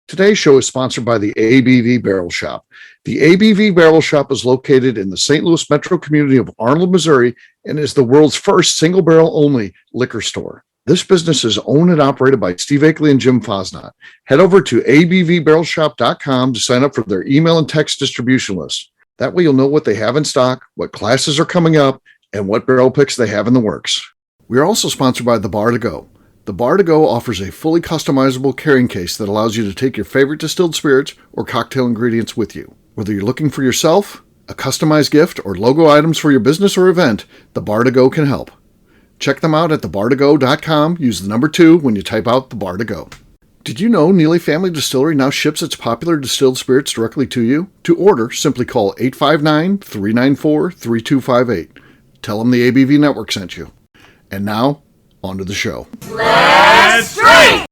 Today's show is sponsored by the ABV Barrel Shop. The ABV Barrel Shop is located in the St. Louis metro community of Arnold, Missouri, and is the world's first single barrel only liquor store. This business is owned and operated by Steve Akeley and Jim Fosnot. Head over to abvbarrelshop.com to sign up for their email and text distribution list. That way you'll know what they have in stock, what classes are coming up, and what barrel picks they have in the works. We are also sponsored by The Bar to Go. The Bar to Go offers a fully customizable carrying case that allows you to take your favorite distilled spirits or cocktail ingredients with you. Whether you're looking for yourself, a customized gift, or logo items for your business or event, The Bar to Go can help. Check them out at thebar2go.com. Use the number 2 when you type out The Bar to Go. Did you know Neely Family Distillery now ships its popular distilled spirits directly to you? To order, simply call 859-394-3258. Tell them the ABV Network sent you. And now, on to the show. Let's drink!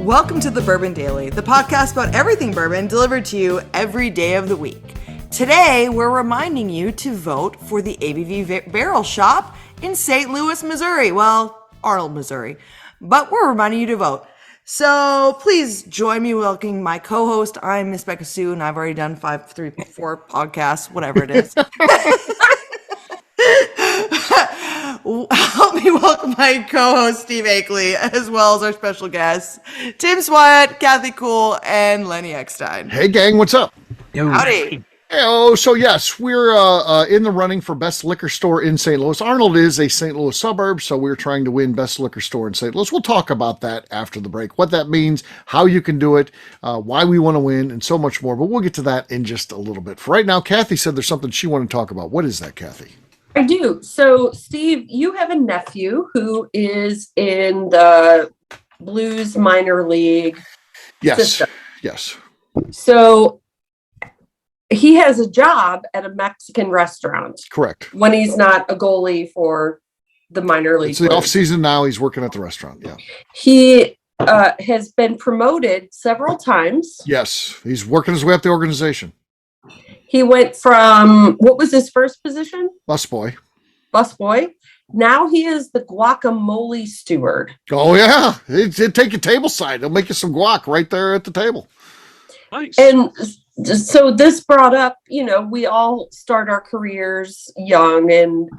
Welcome to the Bourbon Daily, the podcast about everything bourbon delivered to you every day of the week. Today, we're reminding you to vote for the ABV Barrel Shop in St. Louis, Missouri. Well, Arnold, Missouri. But we're reminding you to vote. So please join me welcoming my co-host. I'm Miss Becca Sue, and I've already done 4 podcasts, whatever it is. Help me welcome my co-host, Steve Akeley, as well as our special guests, Tim Swyatt, Kathy Cool, and Lenny Eckstein. Hey, gang, what's up? Howdy. Oh, so yes, we're in the running for best liquor store in St. Louis. Arnold is a St. Louis suburb, so we're trying to win best liquor store in St. Louis. We'll talk about that after the break, what that means, how you can do it, why we want to win, and so much more. But we'll get to that in just a little bit. For right now, Kathy said there's something she wanted to talk about. What is that, Kathy? I do. So, Steve, you have a nephew who is in the Blues minor league system. Yes. So he has a job at a Mexican restaurant. Correct. When he's not a goalie for the minor league. It's the off season now. He's working at the restaurant. Yeah. He has been promoted several times. Yes. He's working his way up the organization. He went from, what was his first position? Busboy. Now he is the guacamole steward. Oh, yeah. He'd take you table side. He'll make you some guac right there at the table. Nice. And so this brought up, we all start our careers young and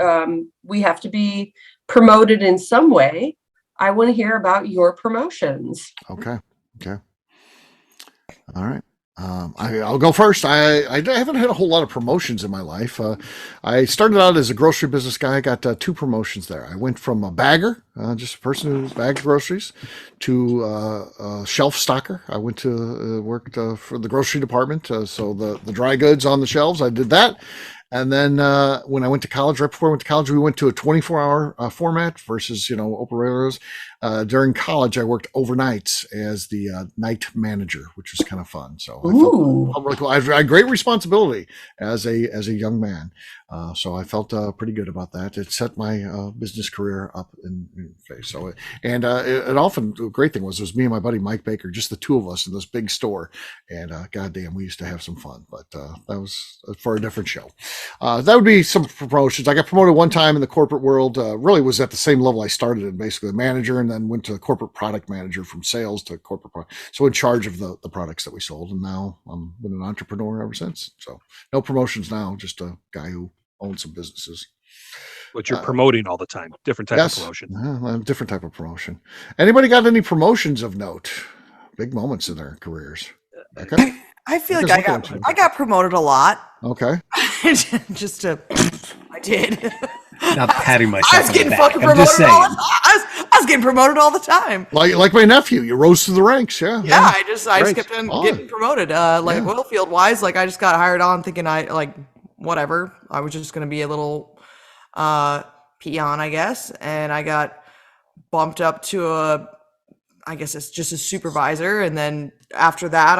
we have to be promoted in some way. I want to hear about your promotions. Okay. All right. I'll go first. I haven't had a whole lot of promotions in my life. I started out as a grocery business guy. I got 2 promotions there. I went from a bagger, just a person who bagged groceries, to a shelf stocker. I went to worked for the grocery department, so the dry goods on the shelves. I did that. And then when I went to college, right before I went to college, we went to a 24-hour format versus, open railroads. During college, I worked overnights as the night manager, which was kind of fun. So I felt really cool. I had great responsibility as a young man. So I felt pretty good about that. It set my business career up in phase. So, and it often, the great thing was, it was me and my buddy Mike Baker, just the 2 of us in this big store. And goddamn, we used to have some fun. But that was for a different show. That would be some promotions. I got promoted one time in the corporate world. Really was at the same level I started in, basically the manager, and then went to the corporate product manager, from sales to corporate product. So in charge of the products that we sold. And now I'm been an entrepreneur ever since. So no promotions now, just a guy who owns some businesses. But you're promoting all the time. Different type of promotion. Different type of promotion. Anybody got any promotions of note? Big moments in their careers. Okay. I feel like I got promoted a lot. Okay. I did. Not patting myself. I was getting fucking promoted all the time. I was getting promoted all the time. Like my nephew, you rose through the ranks, yeah. Yeah, I just kept on getting promoted. Oil field wise, I just got hired on thinking whatever. I was just gonna be a little peon, I guess, and I got bumped up to I guess it's just a supervisor, and then after that,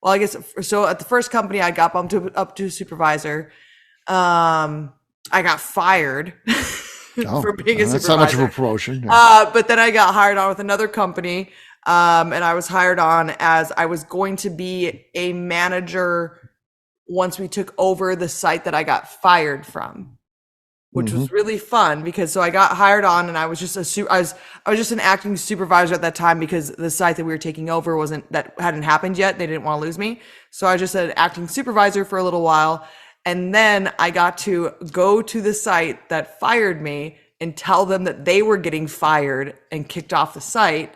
Well, I guess so. At the first company, I got bumped up to supervisor. I got fired for being a supervisor. That's not much of a promotion. Yeah. But then I got hired on with another company, and I was hired on as I was going to be a manager once we took over the site that I got fired from, which was really fun because so I got hired on and I was just I was just an acting supervisor at that time because the site that we were taking over hadn't happened yet. They didn't want to lose me. So I was just an acting supervisor for a little while. And then I got to go to the site that fired me and tell them that they were getting fired and kicked off the site.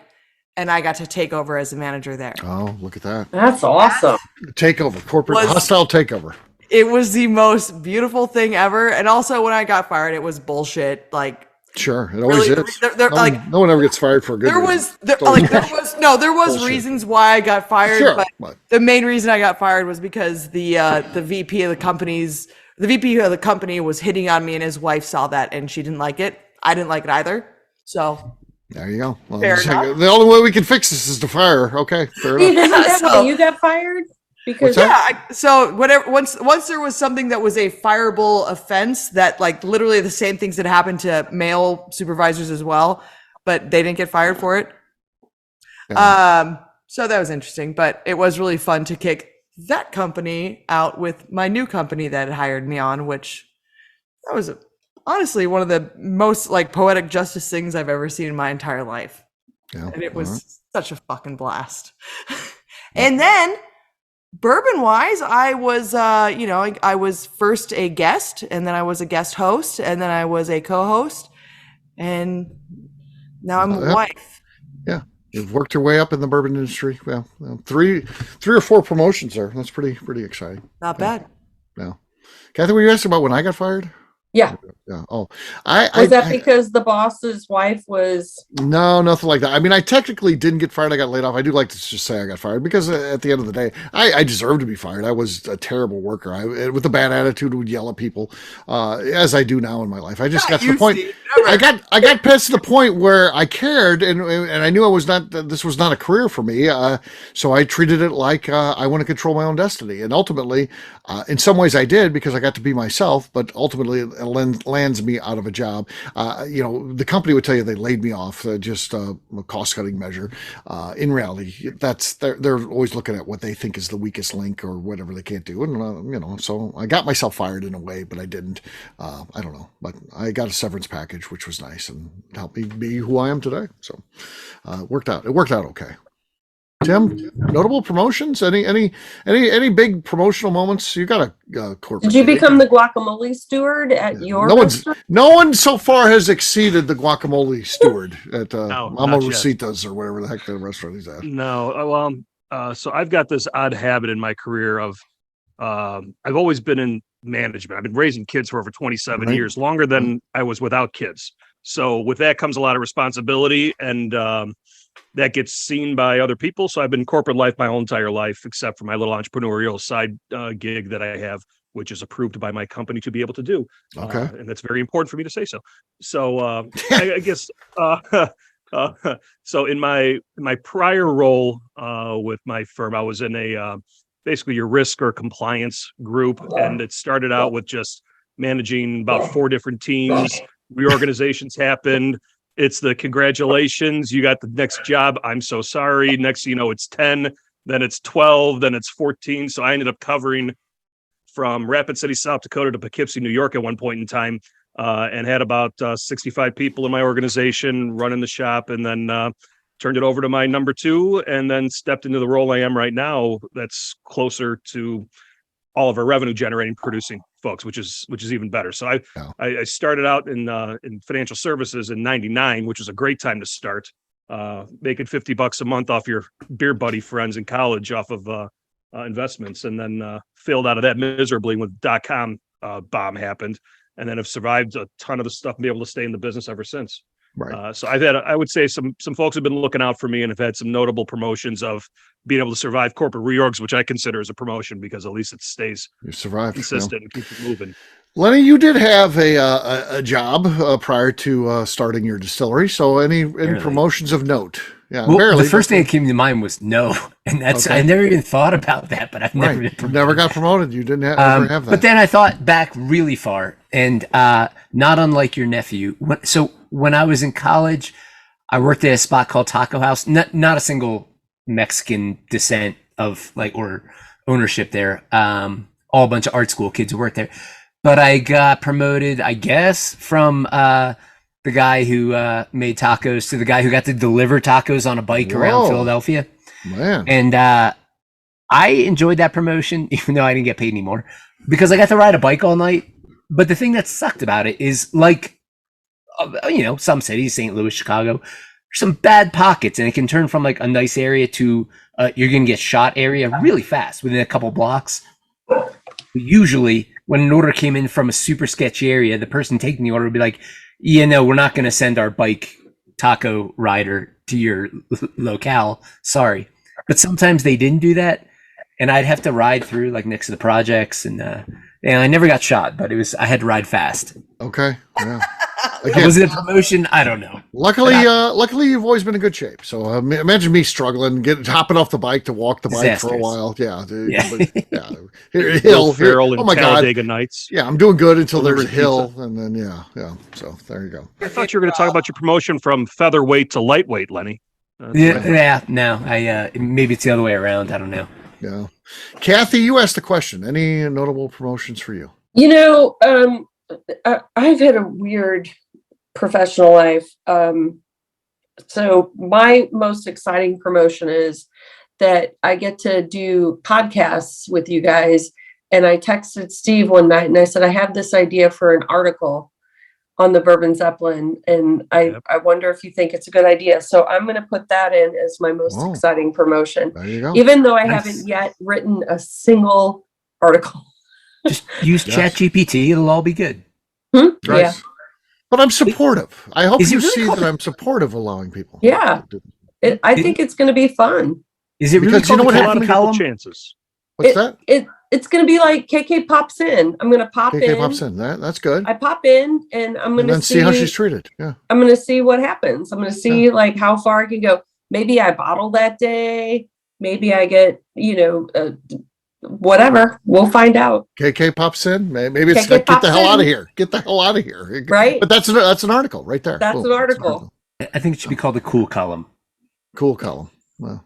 And I got to take over as a manager there. Oh, look at that. That's awesome. Takeover, corporate hostile takeover. It was the most beautiful thing ever. And also when I got fired, it was bullshit. Like, sure, it always really, is. No one ever gets fired for a good reason. There was reasons why I got fired, sure, but the main reason I got fired was because the VP of the company was hitting on me and his wife saw that and she didn't like it. I didn't like it either. So there you go. Well, fair enough. The only way we can fix this is to fire. Okay, fair enough. Isn't that why you got fired? Because so whatever. Once there was something that was a fireable offense, that like literally the same things that happened to male supervisors as well, but they didn't get fired for it. Yeah. So that was interesting, but it was really fun to kick that company out with my new company that had hired me on, which that was honestly one of the most like poetic justice things I've ever seen in my entire life. Yeah. And it was such a fucking blast. And then bourbon wise, I was, I was first a guest and then I was a guest host and then I was a co-host and now I'm a wife. Yeah. You've worked your way up in the bourbon industry. Well, three or four promotions there. That's pretty exciting. Not bad. Yeah. Kathy, were you asking about when I got fired? Yeah. Yeah. Oh, was that because the boss's wife was? No, nothing like that. I mean, I technically didn't get fired. I got laid off. I do like to just say I got fired because at the end of the day, I deserved to be fired. I was a terrible worker. I, with a bad attitude, would yell at people, as I do now in my life. I just got to the point. I got past the point where I cared, and I knew this was not a career for me. So I treated it like I want to control my own destiny, and ultimately, in some ways, I did because I got to be myself. But ultimately, it lands me out of a job. The company would tell you they laid me off, just a cost-cutting measure. In reality, they're always looking at what they think is the weakest link or whatever they can't do. And, so I got myself fired in a way, but I didn't. I don't know. But I got a severance package, which was nice and helped me be who I am today. So it worked out. It worked out okay. Tim, notable promotions? Any big promotional moments? You got a corporate. Did you become the guacamole steward at your restaurant? No one so far has exceeded the guacamole steward at Mama Rosita's or whatever the heck the restaurant is at. No, so I've got this odd habit in my career of I've always been in management. I've been raising kids for over 27 years, longer than I was without kids. So with that comes a lot of responsibility and that gets seen by other people. So I've been in corporate life my whole entire life, except for my little entrepreneurial side gig that I have, which is approved by my company to be able to do. Okay. And that's very important for me to say so. So I guess, so in my prior role with my firm, I was in a basically your risk or compliance group. And it started out with just managing about 4 different teams. Reorganizations happened. It's the congratulations, you got the next job. I'm so sorry. Next, it's 10, then it's 12, then it's 14. So I ended up covering from Rapid City, South Dakota to Poughkeepsie, New York at one point in time, and had about 65 people in my organization running the shop, and then turned it over to my number 2 and then stepped into the role I am right now. That's closer to all of our revenue generating producing folks, which is even better. So I started out in financial services in '99, which was a great time to start, making $50 a month off your beer buddy friends in college off of investments, and then failed out of that miserably when .com bomb happened, and then have survived a ton of the stuff and be able to stay in the business ever since. Right. So I've had, I would say some folks have been looking out for me and have had some notable promotions of being able to survive corporate reorgs, which I consider as a promotion because at least it stays consistent and keeps it moving. Lenny, you did have a job prior to starting your distillery. So any promotions of note Yeah, Well, barely. the first thing that came to mind was no, and that's Okay. I never even thought about that, but I've never been Right. promoted. Never got promoted. You didn't ever have that. But then I thought back really far, and not unlike your nephew. So when I was in college, I worked at a spot called Taco House. Not a single Mexican descent of or ownership there. All a bunch of art school kids who worked there. But I got promoted, I guess, from the guy who made tacos to the guy who got to deliver tacos on a bike around Whoa. Philadelphia. Man. And I enjoyed that promotion, even though I didn't get paid anymore, because I got to ride a bike all night. But the thing that sucked about it is, some cities, St. Louis, Chicago, there's some bad pockets, and it can turn from a nice area to you're going to get shot area really fast within a couple blocks. Usually, when an order came in from a super sketchy area, the person taking the order would be like, "Yeah, no, we're not going to send our bike taco rider to your locale. Sorry." But sometimes they didn't do that, and I'd have to ride through next to the projects, and I never got shot, but I had to ride fast. Okay. Yeah. Again, Was it a promotion? I don't know. luckily, you've always been in good shape. So imagine me struggling, hopping off the bike to walk the bike for a Disastrous. while. Yeah. Yeah. Will Ferrell oh my and God. Talladega Nights. Yeah, I'm doing good until there's a Delivered hill, and then yeah. So there you go. I thought you were going to talk about your promotion from featherweight to lightweight, Lenny. No, maybe it's the other way around. I don't know. Yeah, Kathy, you asked the question. Any notable promotions for you? I've had a weird professional life. So my most exciting promotion is that I get to do podcasts with you guys. And I texted Steve one night and I said, I have this idea for an article on the Bourbon Zeppelin. And I wonder if you think it's a good idea. So I'm going to put that in as my most exciting promotion, There you go. even though I haven't yet written a single article. Just use ChatGPT. It'll all be good. Nice. Yeah. But I'm supportive. I hope Is it you really see called that I'm supportive of allowing people. Yeah. I think it's going to be fun. Is it really Because you know called what the A lot Kathy of people column? chances. What's that? It's going to be like KK pops in. I'm going to pop KK in. pops in. That's good. I pop in and I'm going And to then see how she's treated. Yeah. I'm going to see what happens. I'm going to see how far I can go. Maybe I bottle that day. Maybe I get, whatever. We'll find out. KK pops in. Maybe it's KK get the pops hell out in. of here. Get the hell out of here. Right. But that's an article right there. That's Boom. an article. I think it should be called the cool column. Cool column. Well,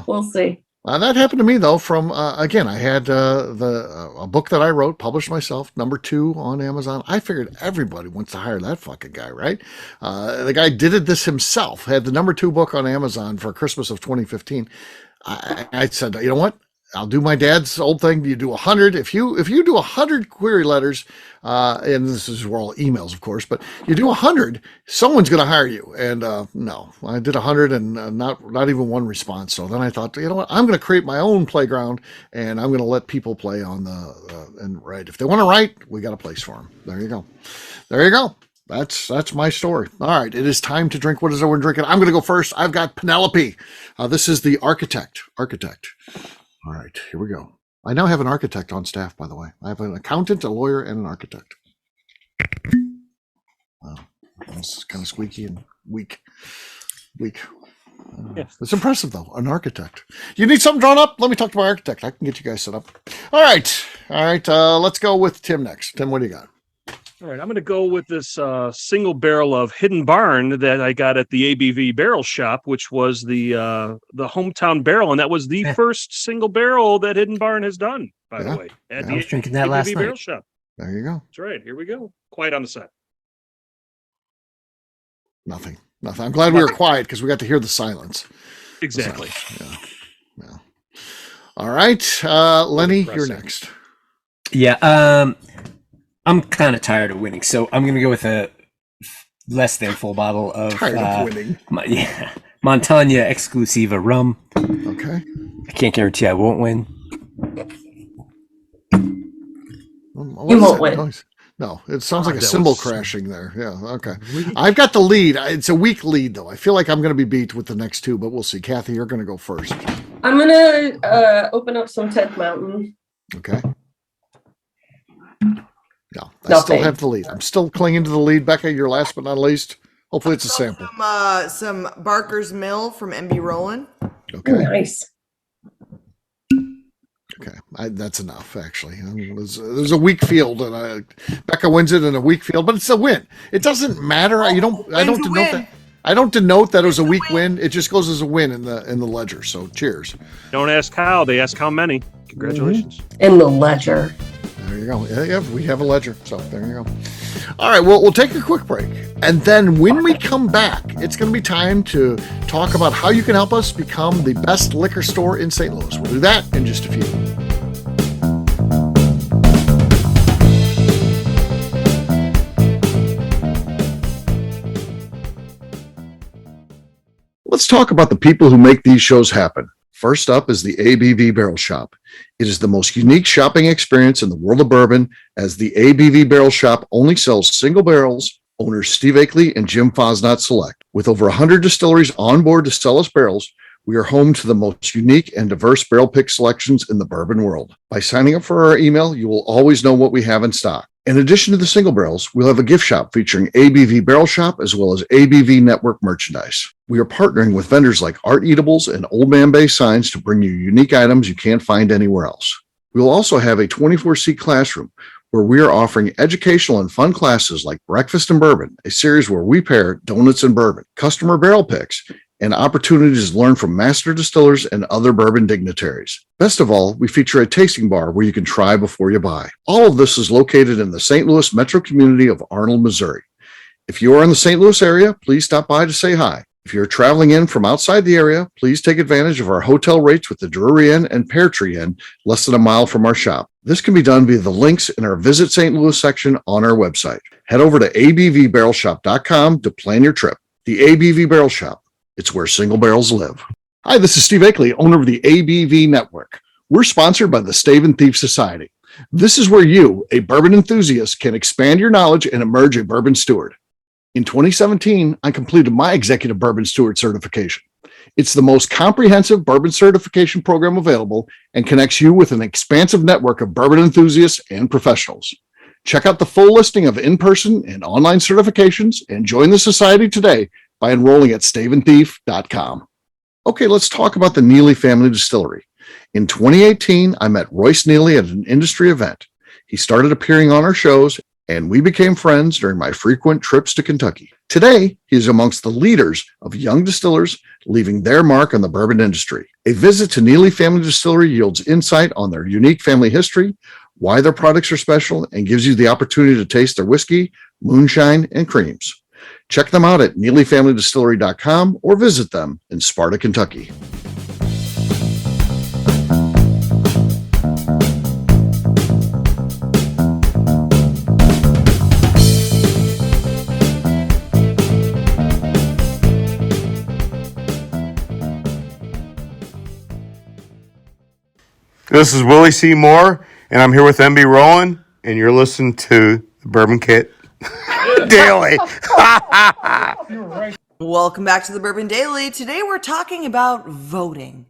We'll see. that happened to me though. From again, I had a book that I wrote, published myself, #2 on Amazon. I figured everybody wants to hire that fucking guy, right? The guy did this himself. Had the #2 book on Amazon for Christmas of 2015. I said, you know what? I'll do my dad's old thing. You do 100. If you do 100 query letters, and this is all emails, of course, but you do 100, someone's going to hire you. And no, I did 100 and not even one response. So then I thought, you know what? I'm going to create my own playground, and I'm going to let people play on and write. If they want to write, we got a place for them. There you go. There you go. That's my story. All right, it is time to drink. What is everyone drinking? I'm going to go first. I've got Penelope. This is the Architect. All right, here we go. I now have an architect on staff, by the way. I have an accountant, a lawyer, and an architect. Wow, that's kind of squeaky and weak. Yes. It's impressive, though. An architect. You need something drawn up? Let me talk to my architect. I can get you guys set up. All right. Let's go with Tim next. Tim, what do you got? All right, I'm going to go with this single barrel of Hidden Barn that I got at the ABV Barrel Shop, which was the hometown barrel, and that was the first single barrel that Hidden Barn has done, by the way. At I was the drinking that ABV last Barrel night. Shop. There you go. That's right. Here we go. Quiet on the set. Nothing. I'm glad we were quiet because we got to hear the silence. Exactly. Yeah. All right, Lenny, you're Impressive. next. Yeah. I'm kind of tired of winning, so I'm gonna go with a less than full bottle of Tired of winning. Montagna Exclusiva rum. Okay. I can't guarantee I won't win. What You is won't that win. noise? No, it sounds like a that cymbal was- crashing there. Yeah, okay. I've got the lead. It's a weak lead, though. I feel like I'm going to be beat with the next two, but we'll see. Kathy, you're going to go first. I'm going to open up some 10th Mountain. Okay. Yeah, I Nothing. still have the lead. I'm still clinging to the lead. Becca, you're last but not least. Hopefully it's a sample. Some Barker's Mill from MB Rollin. Okay. Nice. Okay, that's enough. Actually, there's a weak field, and Becca wins it in a weak field, but it's a win. It doesn't matter. I don't denote that. I don't denote that as a weak win. It just goes as a win in the ledger. So cheers. Don't ask how; they ask how many. Congratulations. In the ledger. There you go. Yeah, we have a ledger. So there you go. All right, well, we'll take a quick break. And then when we come back, it's going to be time to talk about how you can help us become the best liquor store in St. Louis. We'll do that in just a few. Let's talk about the people who make these shows happen. First up is the ABV Barrel Shop. It is the most unique shopping experience in the world of bourbon, as the ABV Barrel Shop only sells single barrels. Owners Steve Akeley and Jim Fosnot select. With over 100 distilleries on board to sell us barrels, we are home to the most unique and diverse barrel pick selections in the bourbon world. By signing up for our email, you will always know what we have in stock. In addition to the single barrels, we'll have a gift shop featuring ABV Barrel Shop as well as ABV Network merchandise. We are partnering with vendors like Art Eatables and Old Man Bay Signs to bring you unique items you can't find anywhere else. We will also have a 24-seat classroom where we are offering educational and fun classes like Breakfast and Bourbon, a series where we pair donuts and bourbon, customer barrel picks, and opportunities to learn from master distillers and other bourbon dignitaries. Best of all, we feature a tasting bar where you can try before you buy. All of this is located in the St. Louis metro community of Arnold, Missouri. If you are in the St. Louis area, please stop by to say hi. If you're traveling in from outside the area, please take advantage of our hotel rates with the Drury Inn and Pear Tree Inn, less than a mile from our shop. This can be done via the links in our Visit St. Louis section on our website. Head over to abvbarrelshop.com to plan your trip. The ABV Barrel Shop. It's where single barrels live. Hi, this is Steve Akeley, owner of the ABV Network. We're sponsored by the Stave and Thief Society. This is where you, a bourbon enthusiast, can expand your knowledge and emerge a bourbon steward. In 2017, I completed my Executive Bourbon Steward certification. It's the most comprehensive bourbon certification program available and connects you with an expansive network of bourbon enthusiasts and professionals. Check out the full listing of in-person and online certifications and join the society today by enrolling at staveandthief.com. Okay, let's talk about the Neely Family Distillery. In 2018, I met Royce Neely at an industry event. He started appearing on our shows, and we became friends during my frequent trips to Kentucky. Today, he is amongst the leaders of young distillers leaving their mark on the bourbon industry. A visit to Neely Family Distillery yields insight on their unique family history, why their products are special, and gives you the opportunity to taste their whiskey, moonshine, and creams. Check them out at NeelyFamilyDistillery.com or visit them in Sparta, Kentucky. This is Willie C. Moore, and I'm here with MB Rollin, and you're listening to the Bourbon Kit Daily. Welcome back to the Bourbon Daily. Today we're talking about voting.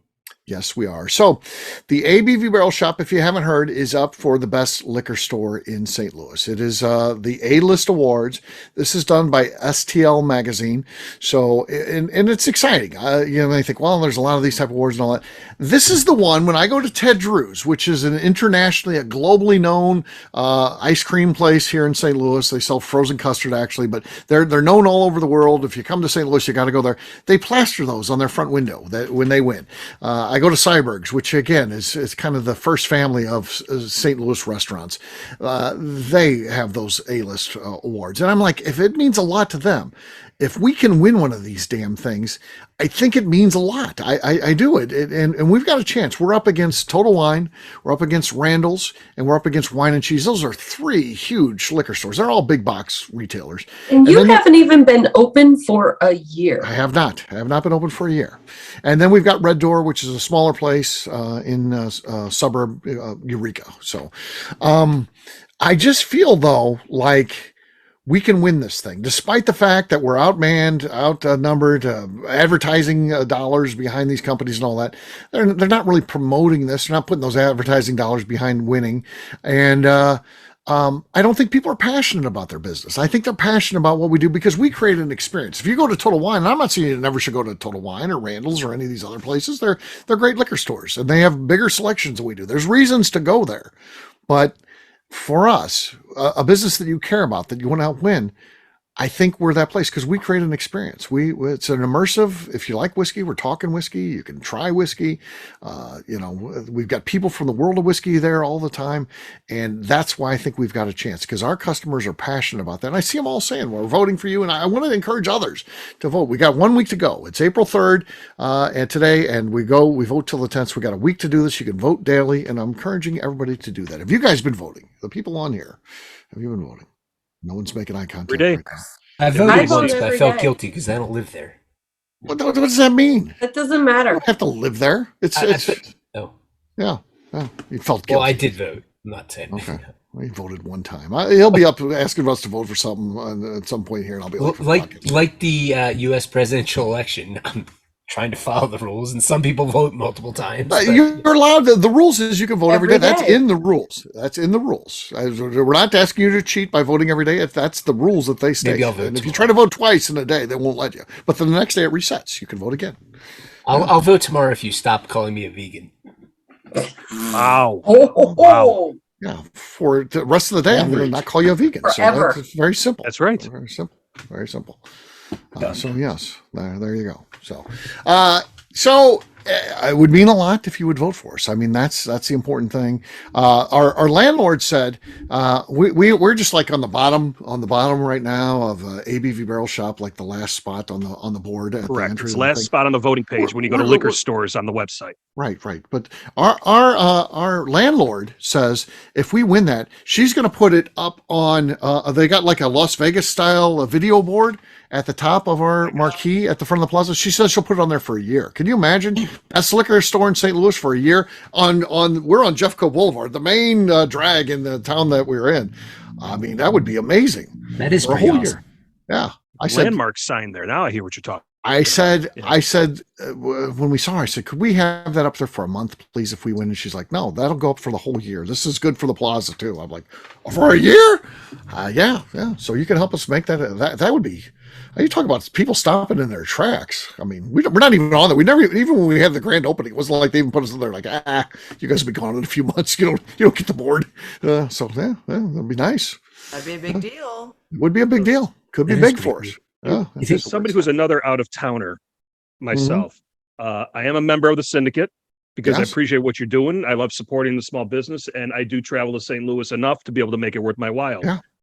Yes, we are. So the ABV Barrel Shop, if you haven't heard, is up for the best liquor store in St. Louis. It is the A-List Awards. This is done by STL Magazine. So, and it's exciting. I think, well, there's a lot of these type of awards and all that. This is the one when I go to Ted Drew's, which is a globally known ice cream place here in St. Louis. They sell frozen custard, actually, but they're known all over the world. If you come to St. Louis, you got to go there. They plaster those on their front window when they win. I go to Cyberg's, which again is kind of the first family of St. Louis restaurants. They have those A-list awards. And I'm like, if it means a lot to them, if we can win one of these damn things, I think it means a lot. I do it. And we've got a chance. We're up against Total Wine, we're up against Randall's, and we're up against Wine and Cheese. Those are three huge liquor stores. They're all big box retailers. And you haven't even been open for a year. I have not. I have not been open for a year. And then we've got Red Door, which is a smaller place in suburb Eureka. So I just feel, though, like we can win this thing, despite the fact that we're outmanned, outnumbered, advertising dollars behind these companies and all that. They're not really promoting this. They're not putting those advertising dollars behind winning. And I don't think people are passionate about their business. I think they're passionate about what we do because we create an experience. If you go to Total Wine, and I'm not saying you never should go to Total Wine or Randall's or any of these other places. They're great liquor stores and they have bigger selections than we do. There's reasons to go there, but for us, a business that you care about, that you want to help win, I think we're that place because we create an experience. It's an immersive. If you like whiskey, we're talking whiskey. You can try whiskey. We've got people from the world of whiskey there all the time, and that's why I think we've got a chance because our customers are passionate about that. And I see them all saying we're voting for you, and I want to encourage others to vote. We got 1 week to go. It's April 3rd, and today, and we vote till the 10th. So we got a week to do this. You can vote daily, and I'm encouraging everybody to do that. Have you guys been voting? The people on here, have you been voting? No one's making eye contact. Every day. Right now. I vote voted once, but I every felt day. guilty because I don't live there. What does that mean? It doesn't You matter. don't have to live there. Oh, Yeah. You felt guilty. well, I did vote. I'm not saying. Okay. Well, he voted one time. He'll be up asking us to vote for something at some point here, and I'll be Well, like, like the U.S. presidential election, I'm trying to follow the rules, and some people vote multiple times. but- you're allowed. The rules is you can vote every day. Every That's day. in the rules. That's in the rules. We're not asking you to cheat by voting every day. If that's the rules that they state. Maybe I'll vote And if you tomorrow. try to vote twice in a day, they won't let you. But then the next day it resets. You can vote again. I'll vote tomorrow if you stop calling me a vegan. Wow. Oh. Yeah. For the rest of the day, I'm going to not call you a vegan. Forever. So that's very simple. That's right. Very simple. Very simple. So yes, there you go. So it would mean a lot if you would vote for us. I mean, that's the important thing. Our landlord said we're just like on the bottom right now of ABV Barrel Shop, like the last spot on the board. At the Correct. entry It's of the the last thing. spot on the voting page when you go to We're- liquor we're- stores on the website. Right. But our landlord says if we win that, she's going to put it up on. They got like a Las Vegas style video board at the top of our marquee at the front of the plaza. She says she'll put it on there for a year. Can you imagine? That's the liquor store in St. Louis for a year. We're on Jeffco Boulevard, the main drag in the town that we're in. I mean, that would be amazing That is for a pretty whole awesome. year. Yeah, I said. Landmark sign there. Now I hear what you're talking. I said, Yeah. when we saw her, I said, could we have that up there for a month, please, if we win? And she's like, no, that'll go up for the whole year. This is good for the plaza too. I'm like, for a year? Yeah. So you can help us make that. That would be. You talk about people stopping in their tracks. I mean, we're not even on there. We never, even when we had the grand opening, it wasn't like they even put us in there like, you guys will be gone in a few months. You don't get the board. That'd be nice. That'd be a big deal. It would be a big deal. Could be That is big for us. pretty Yeah. You think- Somebody who's another out of towner, myself. I am a member of the syndicate because I Yes. appreciate what you're doing. I love supporting the small business, and I do travel to St. Louis enough to be able to make it worth my while.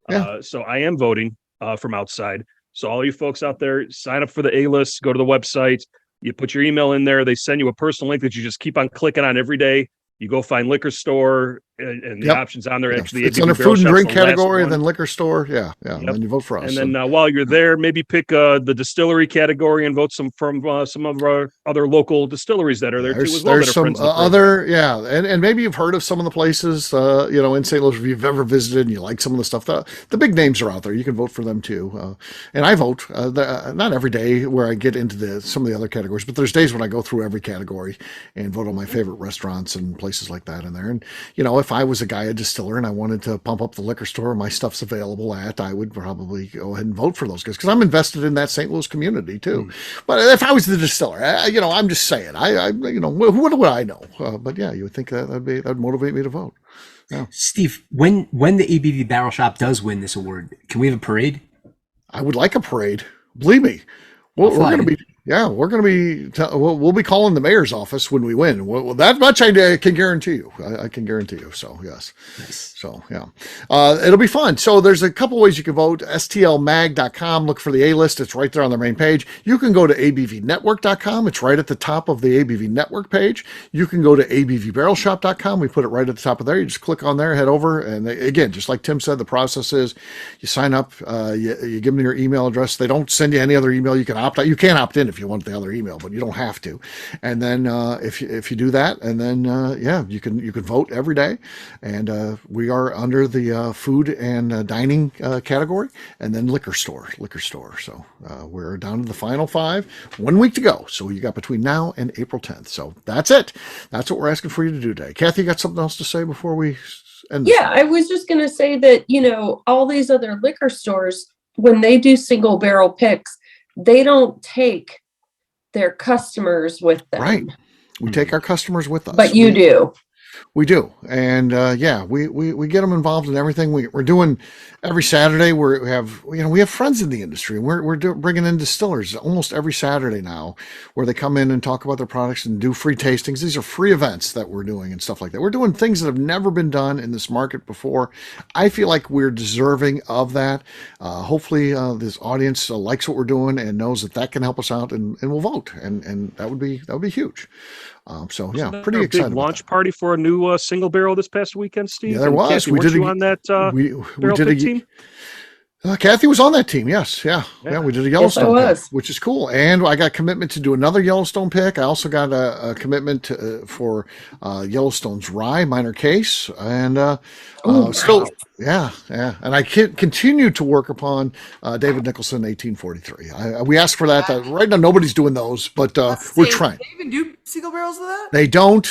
Yeah. So I am voting from outside. So all you folks out there, sign up for the A list. Go to the website. You put your email in there. They send you a personal link that you just keep on clicking on every day. You go find liquor store and the Yep. options on there. Yeah. Actually, It's ABV under Barrel food and Shop's drink the last category, one. then liquor store. Yeah. Yep. And then you vote for us. And then while you're there, maybe pick the distillery category and vote some of our other local distilleries that are there too as well. There's that are some friends of the other, and maybe you've heard of some of the places, in St. Louis if you've ever visited and you like some of the stuff. The big names are out there. You can vote for them too. And I vote not every day where I get into some of the other categories, but there's days when I go through every category and vote on my favorite restaurants and places like that in there. And if I was a distiller and I wanted to pump up the liquor store my stuff's available at, I would probably go ahead and vote for those guys because I'm invested in that St. Louis community too. But if I was the distiller, I'm just saying, what would I know? But yeah, you would think that'd motivate me to vote. Steve, when the ABV Barrel Shop does win this award, can we have a parade? I would like a parade. Believe me, we're fly. going to be. Yeah, we're going to be. We'll be calling the mayor's office when we win. Well, that much I can guarantee you. I can guarantee you. So yes. Nice. So yeah, it'll be fun. So there's a couple ways you can vote. STLmag.com. Look for the A list. It's right there on their main page. You can go to abvnetwork.com. It's right at the top of the ABV Network page. You can go to abvbarrelshop.com. We put it right at the top of there. You just click on there, head over, and again, just like Tim said, the process is you sign up. You give them your email address. They don't send you any other email. You can opt out. You can opt in if you want the other email, but you don't have to. And then if you do that, and then you can vote every day. And we are under the food and dining category, and then liquor store. So we're down to the final 5. 1 week to go. So you got between now and April 10th. So that's it. That's what we're asking for you to do today. Kathy, you got something else to say before we Yeah, I was just going to say that, all these other liquor stores, when they do single barrel picks, they don't take their customers with them. Right. We take our customers with us. But you do. We do. And we get them involved in everything. We're doing every Saturday. We have friends in the industry. We're bringing in distillers almost every Saturday now, where they come in and talk about their products and do free tastings. These are free events that we're doing and stuff like that. We're doing things that have never been done in this market before. I feel like we're deserving of that. Hopefully this audience likes what we're doing and knows that can help us out and will vote. And that would be huge. Pretty excited. Big launch party for a new single barrel this past weekend, Steve. Yeah, there was. Kathy, We did you on that barrel pick team? Kathy was on that team. Yes. Yeah. We did a Yellowstone pick, which is cool. And I got commitment to do another Yellowstone pick. I also got a commitment for Yellowstone's rye minor case. And and I continue to work upon David Nicholson 1843. We asked for that. Right now, nobody's doing those, but we're trying. Do they even do single barrels of that? They don't.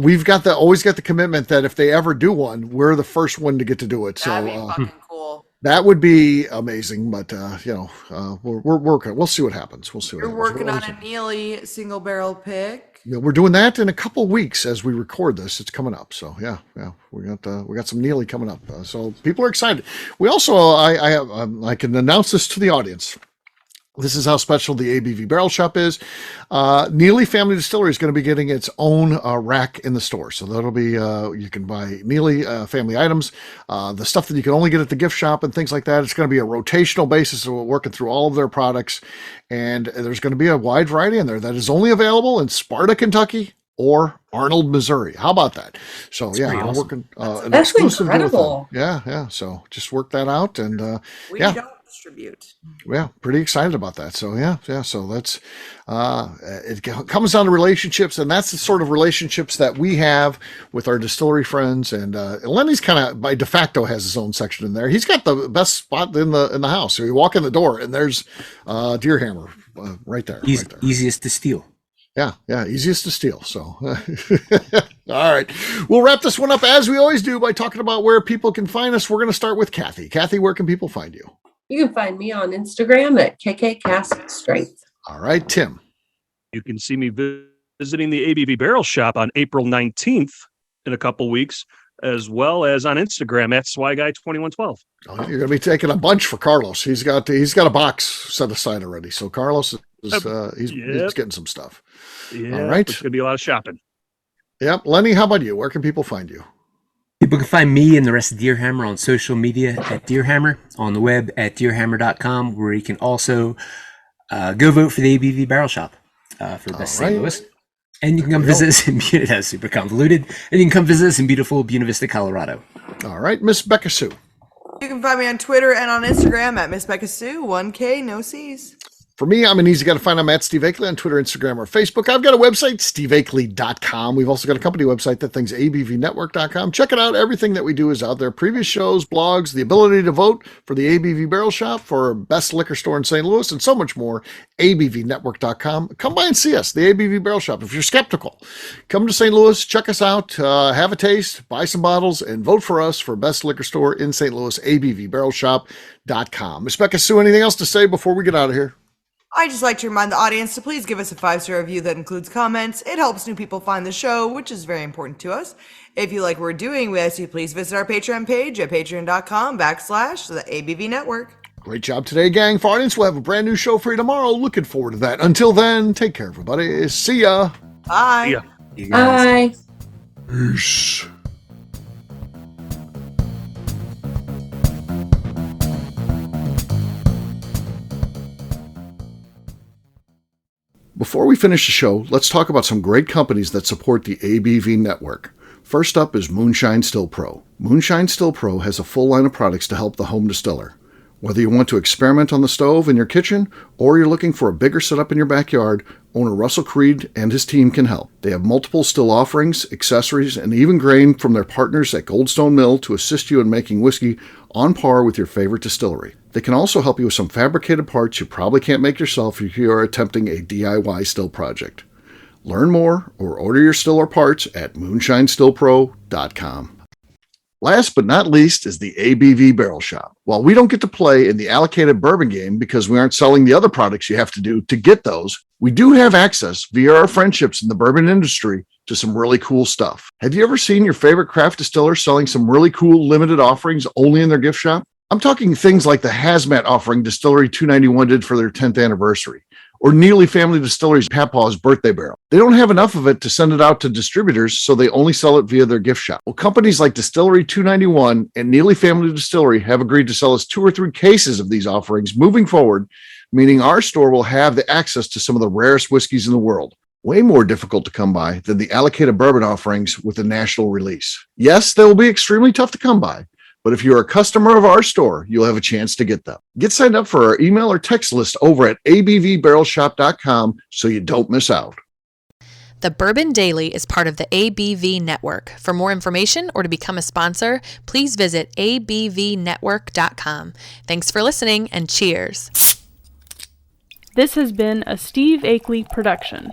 We've always got the commitment that if they ever do one, we're the first one to get to do it. That'd be fucking cool. That would be amazing, but we're working. We'll see what happens. You're working on a Neely single barrel pick. Yeah, we're doing that in a couple weeks as we record this. It's coming up, so we got some Neely coming up. So people are excited. We also I can announce this to the audience. This is how special the ABV Barrel Shop is. Neely Family Distillery is going to be getting its own rack in the store. So that'll be, you can buy Neely family items, the stuff that you can only get at the gift shop and things like that. It's going to be a rotational basis. So we're working through all of their products. And there's going to be a wide variety in there that is only available in Sparta, Kentucky or Arnold, Missouri. How about that? So we're working an exclusive deal with them. Yeah. So just work that out. And we don't distribute. Yeah, pretty excited about that. So so that's it comes down to relationships, and that's the sort of relationships that we have with our distillery friends. And Lenny's kind of by de facto has his own section in there. He's got the best spot in the house. So you walk in the door and there's Deer Hammer right there. Easiest to steal. Yeah, easiest to steal. So, all right. We'll wrap this one up as we always do by talking about where people can find us. We're going to start with Kathy. Kathy, where can people find you? You can find me on Instagram at KKCastStrength. All right, Tim. You can see me visiting the ABV Barrel Shop on April 19th in a couple weeks, as well as on Instagram at SwyGuy2112. Oh, you're going to be taking a bunch for Carlos. He's got a box set aside already. So Carlos is he's getting some stuff. Yeah, all right. It's going to be a lot of shopping. Yep. Lenny, how about you? Where can people find you? People can find me and the rest of Deerhammer on social media at Deerhammer, on the web at deerhammer.com, where you can also go vote for the ABV Barrel Shop for Best St. Louis. And you can come visit us in that's super convoluted. And you can come visit us in beautiful Buena Vista, Colorado. All right, Miss Becca Sue. You can find me on Twitter and on Instagram at Miss Becca Sue, 1K, no C's. For me, I'm an easy guy to find. I'm at Steve Akeley on Twitter, Instagram, or Facebook. I've got a website, steveakeley.com. We've also got a company website, that thing's abvnetwork.com. Check it out. Everything that we do is out there. Previous shows, blogs, the ability to vote for the ABV Barrel Shop for best liquor store in St. Louis, and so much more. abvnetwork.com. Come by and see us, the ABV Barrel Shop. If you're skeptical, come to St. Louis, check us out, have a taste, buy some bottles, and vote for us for best liquor store in St. Louis, abvbarrelshop.com. Miss Becca Sue, anything else to say before we get out of here? I'd just like to remind the audience to please give us a 5-star review that includes comments. It helps new people find the show, which is very important to us. If you like what we're doing, we ask you to please visit our Patreon page at patreon.com/the ABV Network. Great job today, gang. For audience, we'll have a brand new show for you tomorrow. Looking forward to that. Until then, take care, everybody. See ya. Bye. See ya. Bye. Peace. Before we finish the show, let's talk about some great companies that support the ABV network. First up is Moonshine Still Pro. Moonshine Still Pro has a full line of products to help the home distiller. Whether you want to experiment on the stove in your kitchen or you're looking for a bigger setup in your backyard, owner Russell Creed and his team can help. They have multiple still offerings, accessories, and even grain from their partners at Goldstone Mill to assist you in making whiskey on par with your favorite distillery. They can also help you with some fabricated parts you probably can't make yourself if you are attempting a DIY still project. Learn more or order your still or parts at moonshinestillpro.com. Last but not least is the ABV Barrel Shop. While we don't get to play in the allocated bourbon game because we aren't selling the other products you have to do to get those, we do have access via our friendships in the bourbon industry to some really cool stuff. Have you ever seen your favorite craft distiller selling some really cool limited offerings only in their gift shop? I'm talking things like the hazmat offering Distillery 291 did for their 10th anniversary, or Neely Family Distillery's Papaw's birthday barrel. They don't have enough of it to send it out to distributors, so they only sell it via their gift shop. Well, companies like Distillery 291 and Neely Family Distillery have agreed to sell us 2 or 3 cases of these offerings moving forward, meaning our store will have the access to some of the rarest whiskeys in the world. Way more difficult to come by than the allocated bourbon offerings with the national release. Yes, they will be extremely tough to come by, but if you're a customer of our store, you'll have a chance to get them. Get signed up for our email or text list over at abvbarrelshop.com so you don't miss out. The Bourbon Daily is part of the ABV Network. For more information or to become a sponsor, please visit abvnetwork.com. Thanks for listening and cheers. This has been a Steve Akeley production.